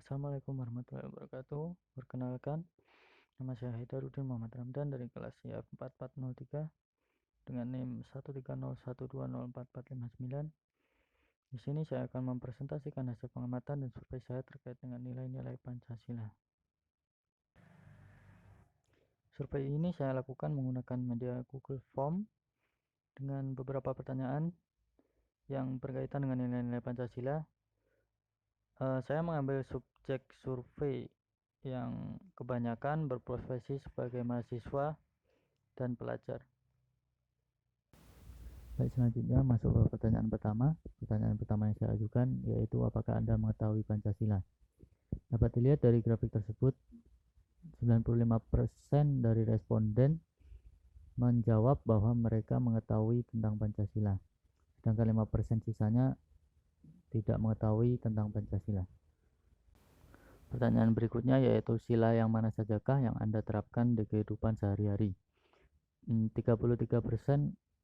Assalamualaikum warahmatullahi wabarakatuh. Perkenalkan, nama saya Haidaruddin Muhammad Ramdan dari kelas SIAP 4403 dengan NIM 13012044459. Di sini saya akan mempresentasikan hasil pengamatan dan survei saya terkait dengan nilai-nilai Pancasila. Survei ini saya lakukan menggunakan media Google Form dengan beberapa pertanyaan yang berkaitan dengan nilai-nilai Pancasila. Saya mengambil subjek survei yang kebanyakan berprofesi sebagai mahasiswa dan pelajar. Baik, selanjutnya masuk ke pertanyaan pertama. Pertanyaan pertama yang saya ajukan yaitu apakah Anda mengetahui Pancasila? Dapat dilihat dari grafik tersebut, 95% dari responden menjawab bahwa mereka mengetahui tentang Pancasila, sedangkan 5% sisanya tidak mengetahui tentang Pancasila. Pertanyaan berikutnya yaitu sila yang mana sajakah yang Anda terapkan di kehidupan sehari-hari? 33%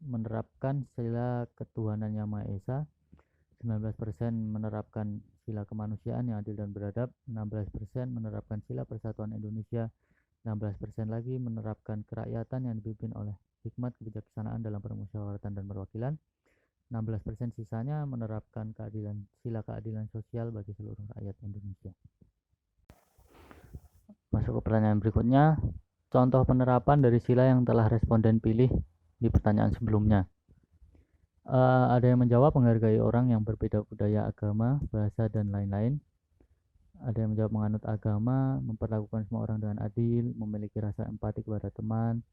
menerapkan sila ketuhanan yang Maha Esa, 19% menerapkan sila kemanusiaan yang adil dan beradab, 16% menerapkan sila persatuan Indonesia, 16% lagi menerapkan kerakyatan yang dipimpin oleh hikmat kebijaksanaan dalam permusyawaratan dan perwakilan, 16% sisanya menerapkan sila keadilan sosial bagi seluruh rakyat Indonesia. Masuk ke pertanyaan berikutnya, contoh penerapan dari sila yang telah responden pilih di pertanyaan sebelumnya. Ada yang menjawab menghargai orang yang berbeda budaya, agama, bahasa, dan lain-lain. Ada yang menjawab menganut agama, memperlakukan semua orang dengan adil, memiliki rasa empati kepada teman,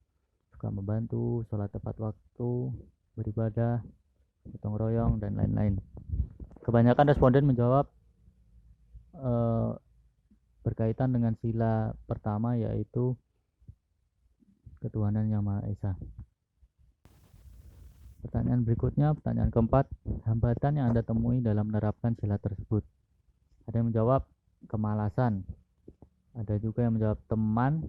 suka membantu, sholat tepat waktu, beribadah, gotong royong, dan lain-lain. Kebanyakan responden menjawab berkaitan dengan sila pertama yaitu ketuhanan yang Maha Esa. Pertanyaan berikutnya, pertanyaan keempat, hambatan yang Anda temui dalam menerapkan sila tersebut. Ada yang menjawab kemalasan, ada juga yang menjawab teman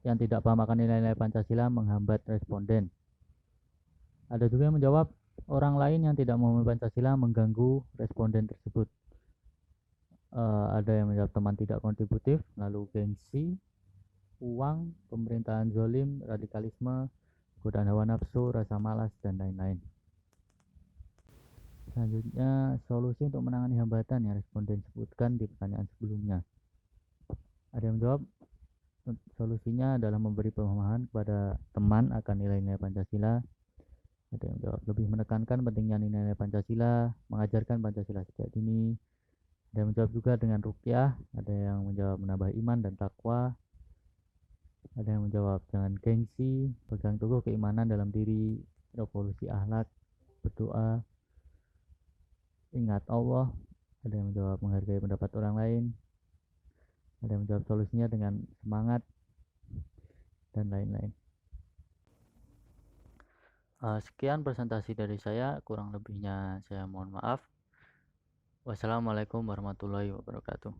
yang tidak paham akan nilai-nilai Pancasila menghambat responden. Ada juga yang menjawab orang lain yang tidak memahami Pancasila mengganggu responden tersebut. Ada yang menjawab teman tidak kontributif, lalu gengsi, uang, pemerintahan zolim, radikalisme, godaan hawa nafsu, rasa malas, dan lain-lain. Selanjutnya, solusi untuk menangani hambatan yang responden sebutkan di pertanyaan sebelumnya. Ada yang menjawab solusinya adalah memberi pemahaman kepada teman akan nilai-nilai Pancasila. Ada yang menjawab lebih menekankan pentingnya nilai-nilai Pancasila, mengajarkan Pancasila sejak dini. Ada yang menjawab juga dengan ruqyah, ada yang menjawab menambah iman dan takwa. Ada yang menjawab jangan gengsi, pegang teguh keimanan dalam diri, revolusi akhlak, berdoa, ingat Allah. Ada yang menjawab menghargai pendapat orang lain. Ada yang menjawab solusinya dengan semangat, dan lain-lain. Sekian presentasi dari saya, kurang lebihnya saya mohon maaf. Wassalamualaikum warahmatullahi wabarakatuh.